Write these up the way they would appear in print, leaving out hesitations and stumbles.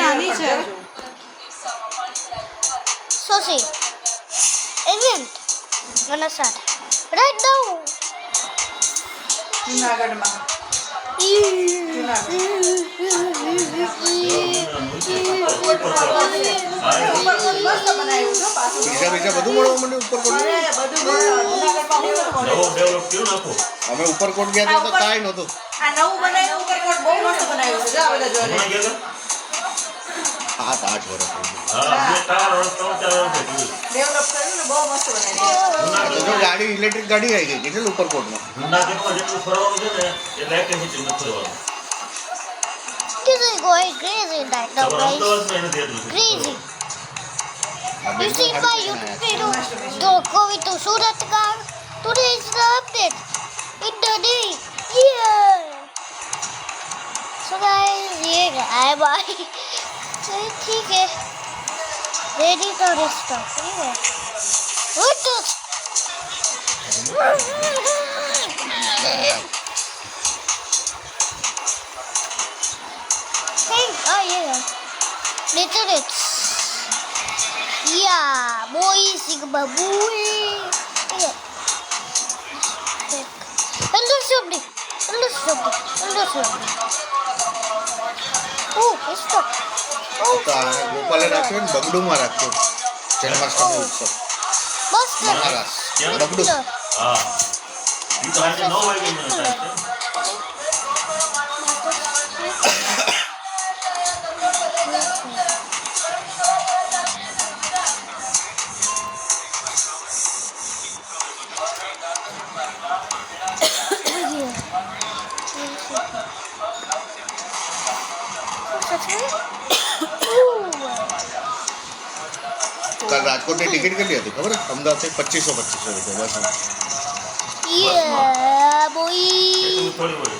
નાની છે. Sosi. Event. Gonna start. Right now. જુનાગઢમાં મસ્ત બનાવ્યું છે પાછું. પીઝા બીજા બધું મળવા મને ઉપરકોટ અરે બધું જુનાગઢમાં અમે ઉપરકોટ ગયા હતા તો કાંઈ નહોતું. આ નવું બનાવ્યું ઉપરકોટ બહુ મસ્ત બનાવ્યું છે. જો આ બધા જોડે સાત આઠ વર્ષ ડેવલપ કર્યું ને બહુ મસ્ત બનાવ્યું. તો જો ગાડી ઇલેક્ટ્રિક ગાડી આવી ગઈ કેટલું ઉપરકોટમાં. This is going crazy right now, guys. Crazy. You see my YouTube video? Don't go into Surat Khan. Today is the update. In the day. Yeah. So guys, ये है भाई. तो ठीक है. Ready to restart. ठीक है. What the? Hey, oh yeah. Little it. Yeah, boy, Sigma boy. Yeah. Understood. Oh, it's stuck. Oh, તો આ ગોપાલે રાખ્યો ને બગડુમાં રાખ્યો જન્માષ્ટમી ઉત્સવ મહારાસ બગડું. કાલ રાજકોટની ટિકિટ કેટલી હતી ખબર અમદાવાદથી 2500 રૂપિયા Yeah, boy. બસ.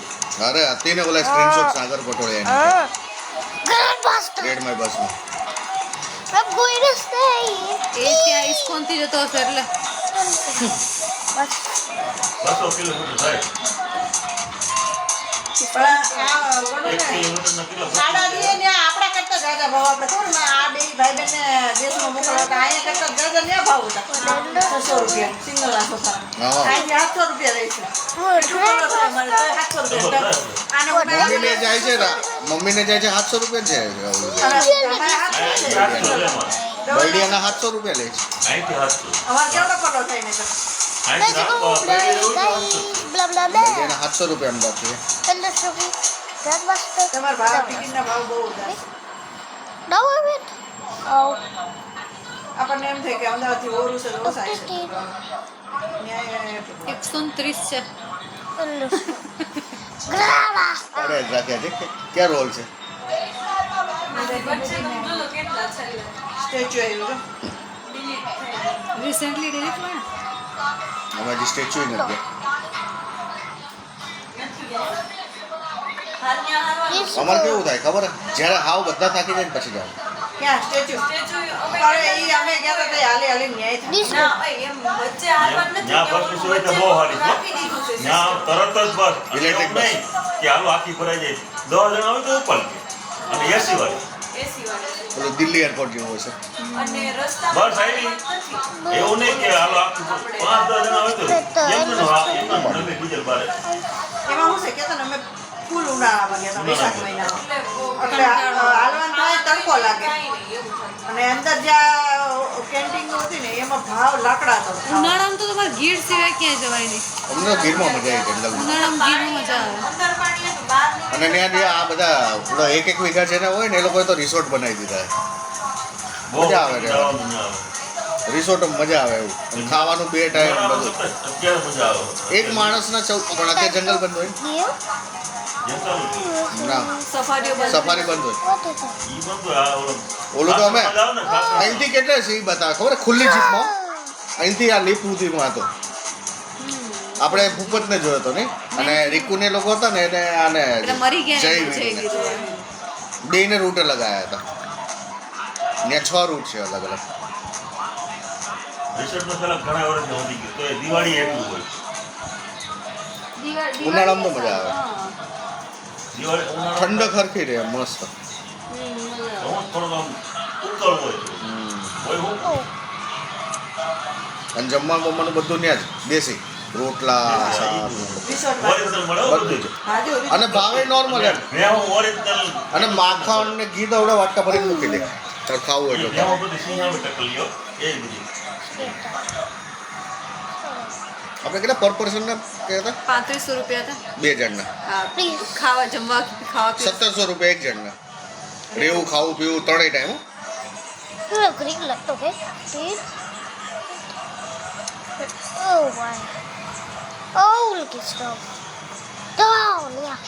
અરે હતી ને ઓલા સ્ક્રીનશોટ સાગર પટોળિયા Grandmaster. રેડ માય બસમાં. I'm going to stay. એ ત્યાં ઇસ્કોનથી જતો હશે એટલે બસ. સાડા દે ને આપણા કરતા જાજા ભાવ આપણે થોડું આ બે ભાઈ બેન દેશમાં મોકલવા હતા અહીંયા કરતા જાજા ને ભાવ હતા 600 રૂપિયા સિંગલ આ સોફા હા. આજે 700 રૂપિયા રહી છે અમારે 700 રૂપિયા આને મમ્મીને જાય છે ને મમ્મીને જાય છે 700 રૂપિયા છે બૈડિયાના 700 રૂપિયા લે છે. અમારે કેવડો પટો થાય ને Let's go, guys. Blah, blah, blah. બૈડિયાના 700 રૂપિયા અમદાવાદથી. Understood. Grandmaster. તમારા ભાવ ટિકિટના ભાવ બહુ હતા Now I'm it. Oh. આપણને એમ થાય કે અમદાવાદથી ઓરું છે ઓછા છે 130 છે. Understood. Grandma. અરે રાખ્યા છે ક્યાં રોલ છે સ્ટેચ્યુ આવ્યું છે રિસેન્ટલી ડિલીટ કર્યું. અમે હજી સ્ટેચ્યુ નથી ગયા. This અમારે કેવું થાય ખબર જ્યારે હાવ બધા થાકી જાય ને પછી જાવ ક્યાં સ્ટેચ્યુ અરે ઈ અમે ગયા હતા હાલે હાલે ન્યાય This ઇલેક્ટ્રિક બસ પેલું દિલ્હી એરપોર્ટ જેવું હશે. એમાં હું છે કે તને અમે ફૂલ ઉનાળામાં ગયા હતા વૈશાખ મહિનામાં એટલે હાલવાનું થાય તડકો લાગે અને અંદર જ્યાં કેન્ટીન હતી ને એમાં ભાવ લાકડા હતો ઉનાળામાં તો તમારે ગીર સિવાય ક્યાંય જવાય નહીં. અમને ગીરમાં મજા આવી જંગલમાં. ઉનાળામાં ગીરમાં મજા આવે. અને ત્યાં જે આ બધા થોડા એક વીઘા જેના હોય ને એ લોકોએ તો રિસોર્ટ બનાવી દીધા છે. મજા આવે રહેવાની. રિસોર્ટમાં મજા આવે એવું અને ખાવાનું 2 ટાઈમ બધું એક માણસના 14 પણ અત્યારે જંગલ બંધ હોય here. ને ના સફારીઓ બંધ. સફારી બંધ હોય. What is it? ઓલું તો અમે અહીંથી કેટલે છે એ બતાવે ખબર ખુલ્લી જીપમાં અહીંથી આ લીપ સુધીમાં હતો આપણે ભૂપતને જોયો હતો નહીં અને રીકુને લોકો હતા ને એને આને એટલે મરી ગયા ને જયવીરને. જઈ ગયું. બેને રૂટે લગાયા હતા ત્યાં 6 રૂટ છે અલગ અલગ. ઉનાળામાં તો મજા આવે ઠંડક હરખી રહે મસ્ત. થોડુંક આમ ઉકળ હોય હોય હું Oh, અને જમવાનું બમવાનું બધું ત્યાં જ દેશી રોટલા શાક રિસોર્ટમાં ઓરિજિનલ મળે હો બધું જ હા જો અને ભાવે નોર્મલ એમ ભેહું ઓરિજિનલ અને માખણ ને ઘી તો આવડે વાટકા ભરીને મૂકી દે તાર ખાવું હોય તો ખાવ. ભેહું બધી સિંહાવી ટકલીઓ એ બધી આપણે કેટલા પર પર્સન ના કહેતા 3500 રૂપિયા હતા 2 જણના હા Please. ખાવા જમવા ખાવા પીવા 1700 રૂપિયા એક જણના રહેવું ખાવું પીવું ત્રણેય time look, green light, okay? See? Oh, my. Oh, look at stuff. Down, yeah.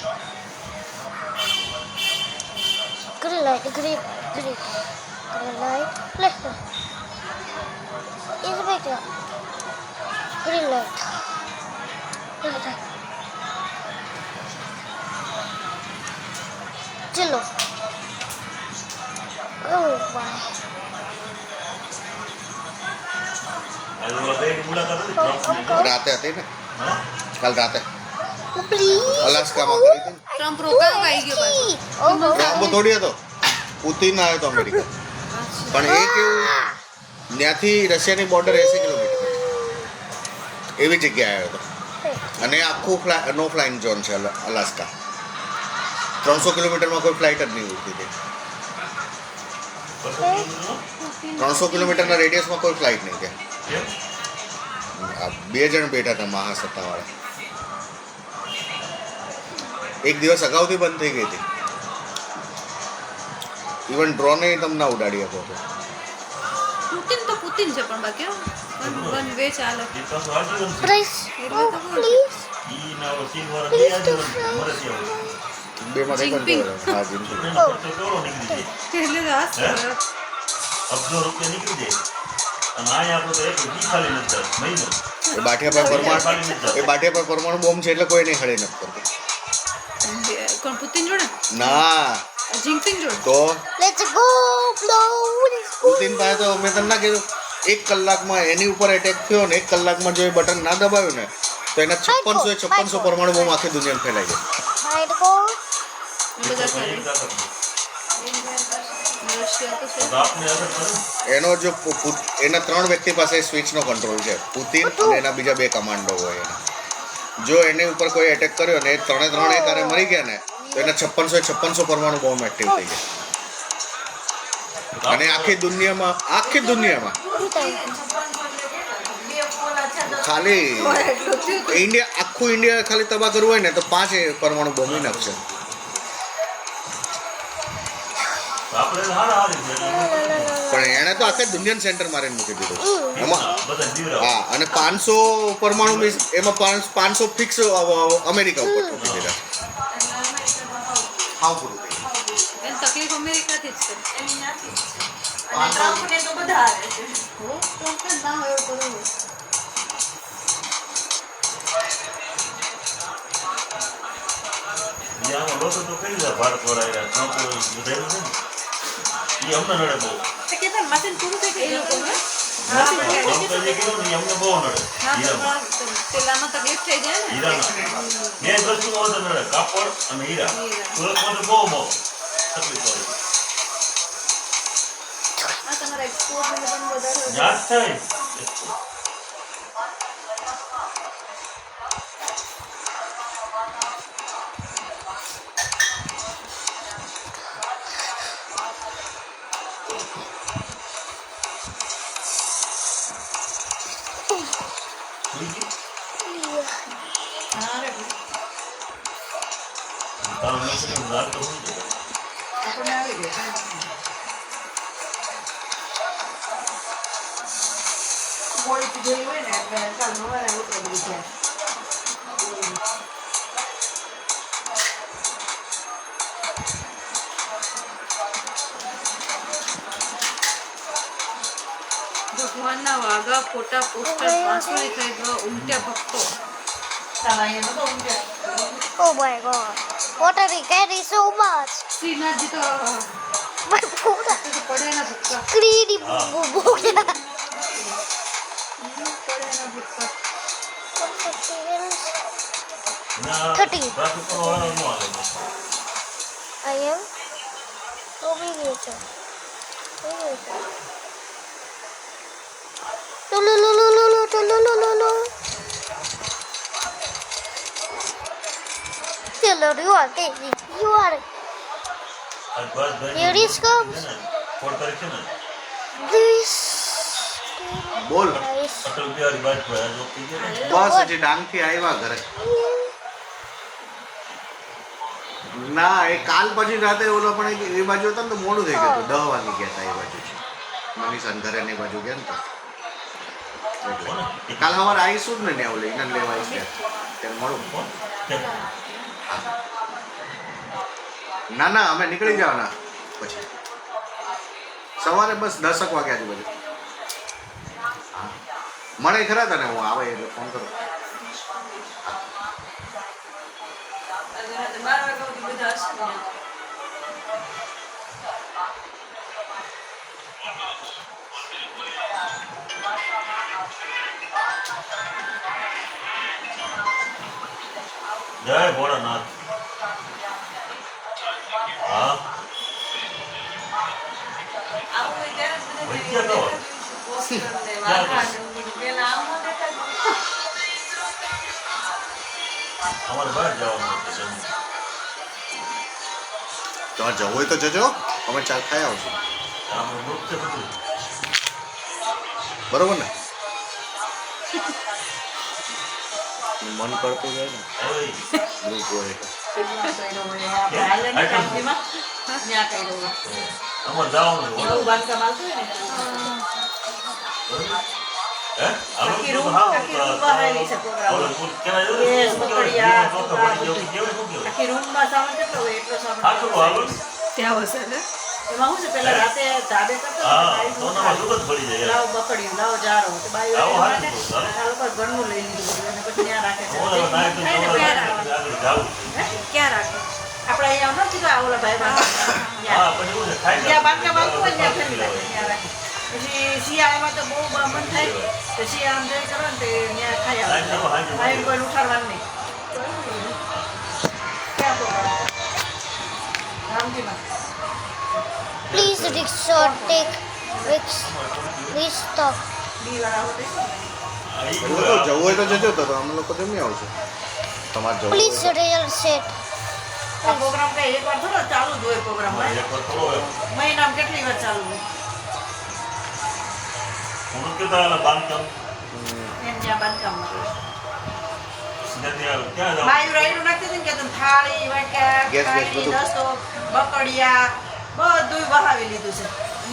Green light, green light, left. Is it better? Green light. Left. Chilo. Oh, my. આજે ઓલા બેની મુલાકાત હતી ટ્રમ્પની. રાતે હતી ને હા? કાલ રાતે Please. અલાસ્કામાં કરી હતી ને ટ્રમ્પ રોકાયો આવી ગયો પાછો Oh, ટ્રમ્પ થોડી હતો પુતિન આવ્યો હતો અમેરિકા પણ એ કેવું ત્યાંથી રશિયાની બોર્ડર 80 કિલોમીટર એવી જગ્યાએ આવ્યો હતો અને એ આખું નો ફ્લાઇંગ ઝોન છે અલાસ્કા 300 કિલોમીટરમાં કોઈ ફ્લાઇટ જ નહીં ઉડતી હતી 300 કિલોમીટરના રેડિયસમાં કોઈ ફ્લાઇટ નહીં ત્યાં કેમ? આ 2 જણ બેઠા હતા મહાસત્તાવાળા એક દિવસ અગાઉથી બંધ થઈ ગઈ હતી ઇવન ડ્રોને તમે ના ઉડાડી શકો છો પુતિન તો પુતિન છે પણ બાકી વન વે ચાલે એ પાછું આજીવન છે. Please. Oh, please. ઈ ના ઓલો ચીન વાળા બે આજીવન છે. મરે છે ઓલો. બેમાં કંઈ જિંગપિંગ. પણ હા જિંગપિંગ. એનો ખર્ચો કેવડો નીકળી જાય? એટલે તો આ હે? અબજો રૂપિયા નીકળી જાય અને અહીંયા આપણે તો એક વી ખાલી નથી થતું. મહિનો એ બાઠિયા પર પરમાણુ ખાલી નથી થતું. એ બાઠિયા પર પરમાણુ બોમ્બ છે એટલે કોઈ નહીં હળી નથી કરતું કોણ પુતિન જોડે ના જિંગપિંગ જોડે તો Let's go. Blow. Let's go. Putin પાસે તો મેં તમને ના કીધું 1 કલાકમાં એની ઉપર એટેક થયો ને 1 કલાકમાં જો એ બટન ના દબાવ્યું ને તો એના 5600 પરમાણુ બોમ્બ આખી દુનિયામાં ફેલાઈ જાય Hide go. બધા તો કરે એ તાકાત નથી. રશિયા તો છે તો આપને અસર કરે ને. એનો જો એના 3 વ્યક્તિ પાસે સ્વિચનો કંટ્રોલ છે પુતિન અને એના બીજા 2 કમાન્ડો હોય એના જો એની ઉપર કોઈ એટેક કર્યો ને એ ત્રણે એકારે મરી ગયા ને તો એના 5600 પરમાણુ બોમ્બ એક્ટિવ થઈ ગયા અને આખી દુનિયામાં ખાલી ઇન્ડિયા આખું ઇન્ડિયા ખાલી તબાહ કરવું હોય ને તો 5 પરમાણુ બોમ્બ નાખશે તો આપણે હારા હારી છે એટલે પણ એણે તો આખી દુનિયાને સેન્ટર મારીને મૂકી દીધું એમાં બધા જીવરા. હા અને 500 પરમાણુ મીન્સ એમાં 500 ફિક્સ અમેરિકા ઉપર મૂકી દીધા હાવ પૂરું થઈ ગયું. એની તકલીફ અમેરિકાથી જ છે અને ટ્રમ્પને તો બધા આવે છે હો ટ્રમ્પ જ ના હોય એવું બધું હોય. ઈ આમાં લોકો તો કઈ જાય ભારત વાળા ટ્રમ્પ વિધાયક છે ને ઈ અમને નડે બહુ. તે કહેતા ને મશીન પૂરું થઈ એ ગયું લોકોને હા, ટ્રમ્પે જે કીધું ને ઈ અમને બહુ નડે. હા હીરામાં. તો પેલામાં તકલીફ થઈ જાય ને હીરાના. બે જ વસ્તુમાં વધારે નડે. કાપડ અને હીરા. સુરતમાં તો બહુ તકલીફ પડે. આ તમારા એક્સપોર્ટ ને પણ વધારે યાદ થાય. હા રે તારું નોકરી રાત તો શું છે? આપણને આવી ગયું ગોળી પીધેલી હોય ને એટલે ચાલ સવારે ઉતરે બધી જાય ભગવાનના વાઘા ફોટા પોસ્ટર બાંસુરી ખરીદવા ઉમટ્યા ભક્તો તારા અહીંયા નતો ઊંઘ્યા Oh my god. What are they carrying so much? Shrinathji તો My God. પડે ના ભક્કા Greedy Ah. boo. પડે ના ભક્કા ના, 30. ટ્રાફિક પણ વાળા ન આવે. I am obligated. Taylor, you are crazy. You are. આ બસ ભાઈ Here is comes. ફોડ તારીખ છે ને This. બોલ Nice. અટલ બિહારી વાજપેયી આ જોકી છે ને બસ હજી ડાંગથી આવ્યા ઘરે ના એ કાલ પછી રાતે ઓલો પણ એ બાજુ હતા ને તો મોડું થઈ ગયું હતું 10 વાગી ગયા હતા એ બાજુ મનીષાન ઘરે ને એ બાજુ ગયા ને તો એટલે. કાલ સવારે આવીશું જ ને ત્યાં ઓલે એને લેવા આવીશ ત્યારે મળું ના ના અમે નીકળી જવાના પછી સવારે બસ 10 વાગ્યા આજુબાજુ હા મળે ખરા તને હું આવે એટલે ફોન કરું રાતે 12 વાગ્યા સુધી બધા હશે ને. જય ભોળાનાથ હા આવું હોય ત્યારે જ બધા વચ્ચે તો. પોસ્ટર ને વાઘા ને એવું બધું. પહેલા આમ નહોતા દેખાતું. અમારે બહાર જવાનું હતું તમારે જવું હોય તો જજો અમે ચાલ ખાઈ આવશું આપણે ગ્રુપ છે બધું બરોબર ને મન કરતું જાય ને હવે ગ્રુપ હોય તો. આપણે હાલે ને કામથીમાં ત્યાં કર્યો હોય. અમારે જવાનું છે નવું બાંધકામ આવતું હોય ને હે આખી રૂમ બહારેલી છે પ્રોગ્રામ. Yes, બકડિયા, આખી રૂમમાં સામાન કેટલો હોય એટલો સામાન ત્યાં હશે ને. એમાં શું છે પેલા રાતે ધાબે કરતો લાવ બકડિયું લાવ જારો તો બાઈ આવો આ હારું તો, ચાલો. લોકો ઘરનું લઈ લીધું બધું અને પછી ત્યાં રાખે છે ક્યાં રાખે? આપણે અહીંયા ન કીધું આ ઓલા ભાઈ જ્યાં બાંધકામ આવતું હોય ને ત્યાં ફેરવી નાખે, ત્યાં રાખે. પછી શિયાળામાં તો બહુ મન થાય તો શિયાળામાં જઈ કરો ને તો ત્યાં ખાઈ આવે ભાઈ કોઈ ઉઠાડવાનું નહીં. ક્યાં પ્રોગ્રામ? રામજીમાં. Please, Rickshaw, take restock. B વાળા હોતે એવું તો જવું હોય તો જજો તો અમે લોકો જમી આવશું તમારે જવું Please, હોય real set. આ પ્રોગ્રામ કઈ એકવાર થોડો ચાલુ જ હોય પ્રોગ્રામ મહિનામાં કેટલી વાર ચાલુ હોય એમ ત્યાં બાંધકામમાં બાયું રાયડું નાખતી હતી ને કે તમે થાળી વાટકા ગેસ બેસ થાળી બધું. દસ્તો બકડિયા બધું બહાવી લીધું છે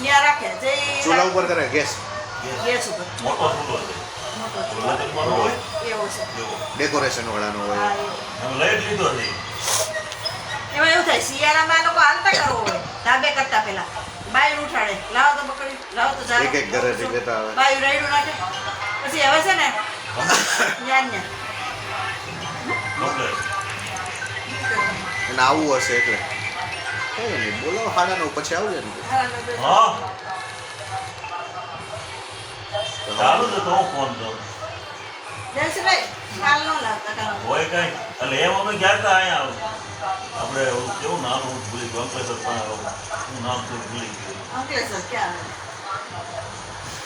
ત્યાં રાખે જે ચૂલા ઉપર કરે ગેસ ગેસ ઉપર મોટો ચૂલો છે મોટો ચૂલો તો મારો હોય એવો છે એવો. ડેકોરેશન વાળાનો હોય હા, એવો. એમ લઈ જ લીધો છે એમાં એવું થાય શિયાળામાં આ લોકો હાલતા કરવો હોય ધાબે કરતા પેલા બાયું ઉઠાડે લાવો તો બકડી લાવો તો એક એક ઘરેથી લેતા આવે બાયું રાયડું નાખે પછી હવે છે ને ન્યા ન્યા કમ્પ્લેટ. એને આવવું હશે એટલે કઈ નહીં બોલો 9:30 પછી આવજે ને હા ચાલુ છે તો હું ફોન કરું જયસિંહભાઈ કાલ નો લાવતા કાલ હોય કઈ એટલે એમ અમે ગયા હતા અહીંયા આપણે ઓલું કેવું નામ હું ભૂલી ગયો અંકલેશ્વર પણ હું નામ તો ભૂલી ગયો અંકલેશ્વર ક્યાં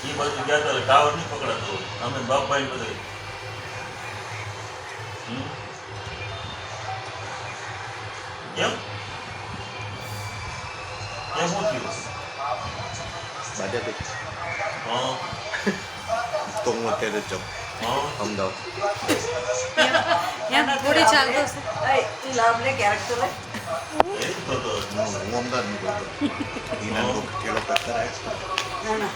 એ બાજુ ગયા હતા એટલે ટાવર નહીં પકડાતો અમે બાપભાઈ બધે કેમ કેમ શું થયું બાજે હા તો હું અત્યારે જ જાઉં હા અમદાવાદ એમ થોડી ચાલતો હશે. તું લાવ લે ક્યારેક તો લે એ જ તો હું અમદાવાદ નીકળતો એના લોકો ઠેલો પેક કરાય ના ના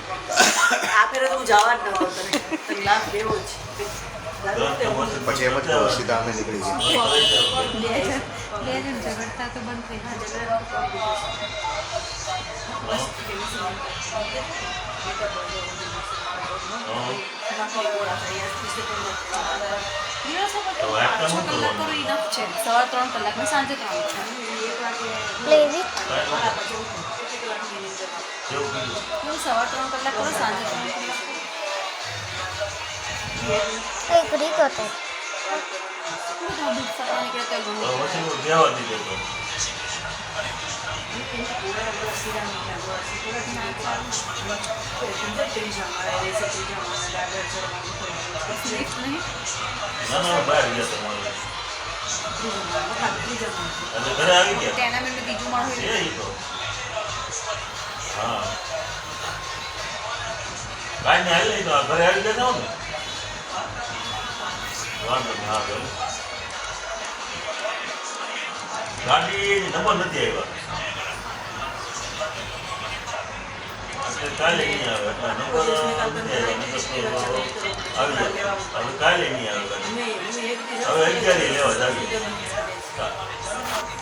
આ ફેરે તો હું જવા જ નતો તને તને લાભ લેવો જ પછી એમ જ કહું, સીધા અમે નીકળી ગયા બે જણ ઝઘડતા તો બંધ થઈ જાય. દિવસે તો એક કામ 6 કલાક કરો enough છે. 3.5 કલાક ને સાંજે 3 છે. Play with. કેવું કીધું હું 3.5 કલાક કરો સાંજે 3 કલાક. Agree करते. હું તો દૂધ સપવા નીકળે તો ઘણું. પછી હું દેવા દીધો તો સ્લીપ નહીં ના ના બહાર ગયા તમારે એટલે ઘરે આવી ગયા તેના મેં બીજું માણસ એ ઈ તો હા કાંઈ નહીં હાલ નહીં તો આ ઘરે આવી ગયા જાઓ ને વાંધો નહીં હા ભલે ગાડી નંબર નથી આવ્યા એટલે કાલે નહીં આવે એટલે નંબર નથી આવ્યા આવી જાય હવે કાલે નહીં આવે ગાડી હવે 11 લેવા જ આવી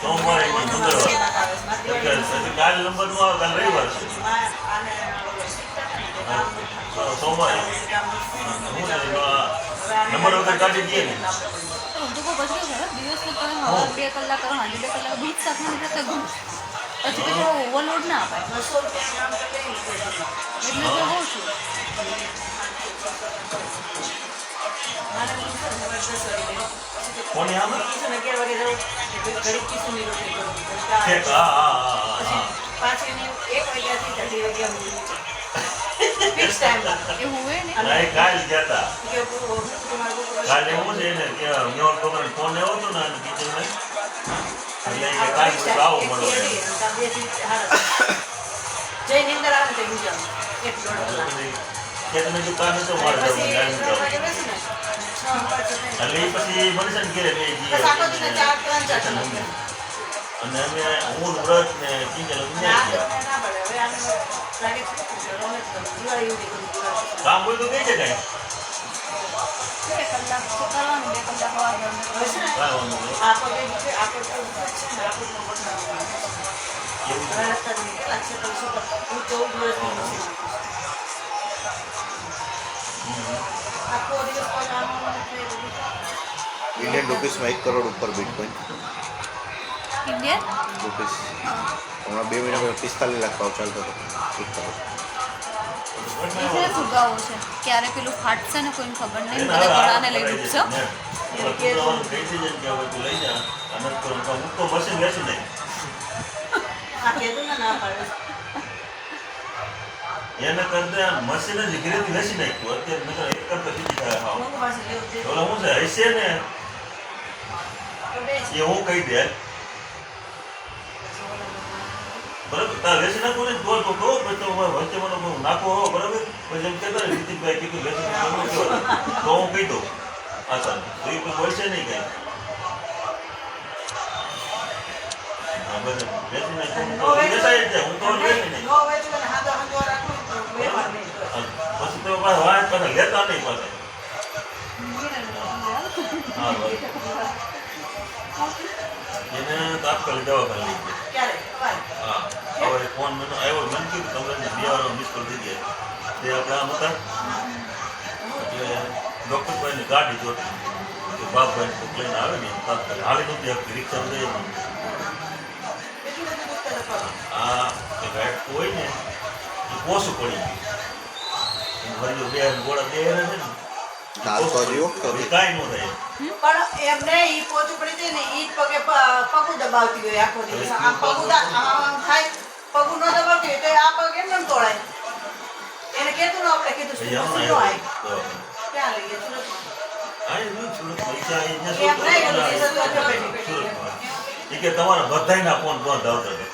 સોમવારે નહીં મંગળવાર પછી કાલે નંબર નો આવે કાલે રવિવાર છે સોમવારે નંબર વગર કાઢી દઈએ ને તો પછી દિવસમાં તમે હવા 2 કલાક કરો સાંજે 2 કલાક દૂધ સાથે નથી થતું પછી પછી ઓવરલોડ ના અપાય એટલે તો કહું છું કોને આમ ઠીક હા એવું હોય ને કાલે ગયા હતા કાલે એવું છે ને કે મેં છોકરાને ફોન આવ્યો હતો ને કિચનમાં એટલે કે કાલે બધું આવો મળો ખેતને જો કામ તો મારે જવું એટલે એ પછી મનસન ઘેરે બે અને અમે હું વ્રત ને કિંજલ કામ હોય તો કઈ છે કઈ 2 કલાક કરવાનું 2 કલાક વાળવાનું इंडियन रुपीसમાં 1 કરોડ ઉપર બિટકોઇન ઇન્ડિયન રૂપીસ હમણાં 2 મહિના પહેલા 45 લાખ ભાવ ચાલતો હતો 1 કરોડ એટલે ફુગાવો છે ક્યારે પેલું ફાટશે ને કોઈને ખબર નહીં બધા ઘોડાને લઈ ડૂબશે એને કરતા મશીન જ ઘરેથી લસી નાખ્યું અત્યારે એક કરતા બીજી થાય ઓલા હું છે હશે ને એ હું કહી દે બરાબર તાર લેસી નાખો ને તો કહો પછી તો વચ્ચે મને નાખો હો બરાબર પછી એમ કહેતા ને રીતિકભાઈ કીધું લેસી નાખો તો હું કહી દઉં આસાન તો એ કોઈ બોલશે નહીં કઈ હા બસ લેસી નાખો લેસાઈ જ જાય હું તો લેસી નહીં પછી તો વાત પાછા લેતા નહીં પાછા હા બસ એને તાત્કાલિક દવાખાને લઈ ગયા હા હવે ફોન મને આવ્યો મને કીધું તમને 2 વાર મિસ કરી દીધી તે આપણે આમ હતા એટલે ડૉક્ટરભાઈને ગાડી જોતી કે બાપભાઈને લઈને આવે ને તાત્કાલિક હાલી નહોતી આપતી રિક્ષા જઈએ આ એક હાઈટ હોય ને એ પોસું પડી ગયું હરિયો 2 ગોળા 2 છે ને ચાલતો જીવો કાંઈ ન થાય પણ એમને ઈ પોચું પડી જાય ને ઈ પગે પગું દબાવતી હોય આખો દિવસ આમ પગું આમ થાય પગું ન દબાવતી હોય તો આ પગ એમ તોડાય એને કીધું ને આપણે કીધું શું આય ક્યાં લઈએ સુરતમાં કે તમારા બધાયના ફોન બંધ આવતા હતા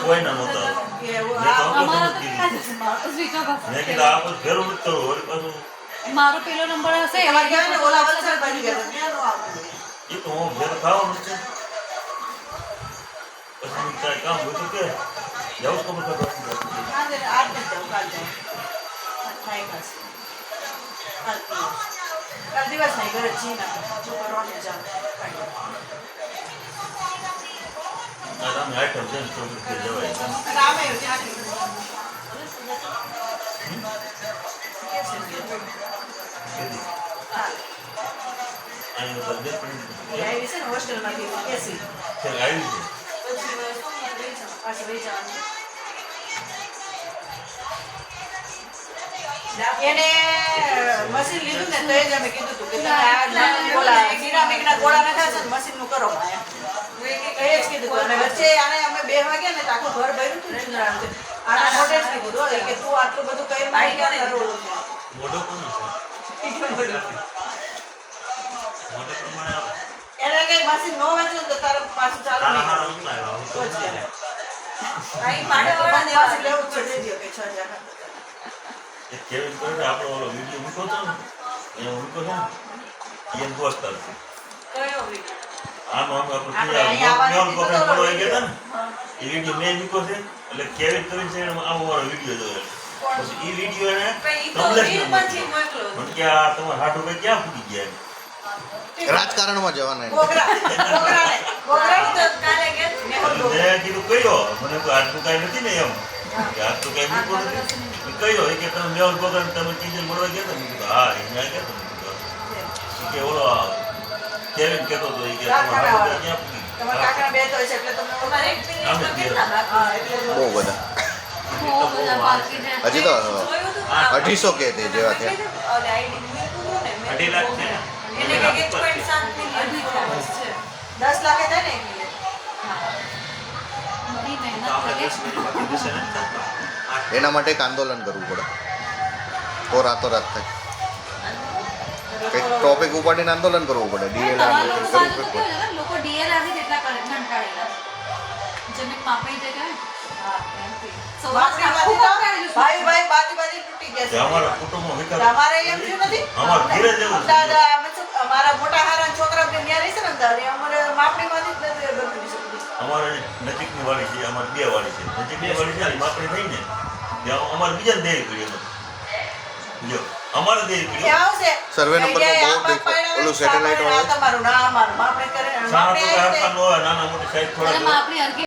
કોઈના નહોતા મેં કીધું આ પછી ફેરું નથી કરવું વળી પાછું મારો પેલો નંબર હશે એમાં ગયા ને ઓલા વલસાડ બાજુ ગયા હતા, ત્યાં નો આવતું હોય. એ તો હું ઘેર ખાવાનું છે પછી કાંઈ કામ હોય તો કે જાઉં જ ખબર ખબર આજે આજ નથી જવું, કાલ જાઉં. આજ થાય પાછું. કાલ દિવસ. કાલ દિવસ નહીં, ઘરે જી ના છોકરાઓને જાઉં. તમે આઈટમ છે ને તો જવાય અને આમે એવું ત્યાંથી કે છે ને, હાલ. અહીંયા તો બે પણ એ આવી છે ને હોસ્ટેલમાંથી એસી. આવી છે પછી પાછી લઈ જવાની. એને મશીન લીધું ને તો એ જ અમે કીધું હતું કે તમે આ ઓલા સિરામિકના ગોળા નખાશે ને મશીનનું કરો એમ. એ જ કીધું હતું. અને વચ્ચે આને અમે 2 વાગ્યા ને તો આખું ઘર ભર્યું હતું ને ચૂંદડાનું. આના મોઢે જ કીધું હતું, કે તું આટલું બધું કર્યું નહીં, ક્યાં તારું ઓલું છે? મોઢો કોનો છે? મોઢો પ્રમાણે આવે. એને કઈ મશીન ન વેચું ને તો તારે પાછું ચાલુ નહીં હારા કરવું. હારા ઉતરાય, તો જ ઉતરાય. અહીં પાડેવાળાને મશીન લેવું જ છે, દઈ દ્યો કે 6,000 ના. એ કેવી રીતે આપણો ઓલો વિડીયો મૂકો હતો ને એ મૂકો છે ને એને પોસ્ટર છે કયો વિડીયો? આનો આપણે આપણે અહીંયા આવવાની મેલ હતી તો પકડ તો ગયા હતા ને એ વિડીયો મેં મૂકો છે એટલે કેવી કરીને છે એને આવો મારો વિડીયો જોયો પછી એ વિડીયો એને કમલેશને મોકલ્યો. મને કે આ તમારા હાડું ભાઈ ક્યાં પૂરી ગયા રાજકારણમાં જવાના એને. ગોગરાને તો કાલે ગયા મેં એટલે બોલું. મેં કીધું કયો મને તો આટલું કાંઈ નથી ને એમ કે આટલું કાંઈ મૂકો નથી મેં કયો એ કે તમે મેલ પકડ તમે કીધું મળવા ગયા હતા મેં કીધું હા એ મેં ગયા હતા મેં કીધું કે ઓલો કેવિન કહેતો હતો એ કે તમારા હાડું ભાઈ ક્યાં પૂરી તમારા કાકાના બે તો છે એટલે તમને ઓળખાણ એક મિનિટ આમ જ માં ગયા. કેટલા બાકી? હા, એટલે બહુ બધા બહુ બધા બાકી છે. હજી તો જોયું હતું? 250 કે તે જેવા થયા. ઓલે ID મેં કીધું ને, મેં 2.5 લાખ છે ને? એને કંઈક 1.7 મિલિયન followers છે. 10 લાખે થાય ને 1 મિલિયન. બધી મહેનત આપણે કરીએ. 10 મિનિટ બાકી રહેશે ને? એના માટે એક આંદોલન કરવું પડે તો રાતોરાત થાય. કંઈક ટોપિક ઉપાડીને આંદોલન કરવું પડે. ડીએલ તમારા લોકો કરવું સારું તો પડે. કેવું છે, લોકો DLR થી જેટલા કંટાળેલા. જમીન માપણી જગ્યાએ હા. સૌરાષ્ટ્ર આખું બાકી કંટાળેલું છે. ભાઈ બાજી તૂટી ગયા કે છે. અમારા કુટુંબમાં વિકાસ તમારે એમ થયું નથી? અમારે ધીરે જ એવું છે. અમદાવાદ અમે શું, અમારા મોટા હારા છોકરા બે ન્યા રહે છે ને અમદાવાદ, એ અમારે માપણીમાંથી જ નથી બધું શકતું. અમારે નજીકની વાડી છે અમારે 2 વાડી છે નજીકની વાડી છે ને માપણી થઈ ને ત્યાં અમારે બીજા દેવી પડી એમાં જો અમારે દેવી એ પડી આવશે. સર્વે નંબરમાં કે આ બોર્ડ દેખો. પાડ્યા ઓલું હોય, સેટેલાઇટ આ વાળું. તમારું ના અમારું માપણી કરે સારા તો માપણી આવી હરખા ન હોય નાના મોટી સાઈડ અને થોડા માપણી હરખી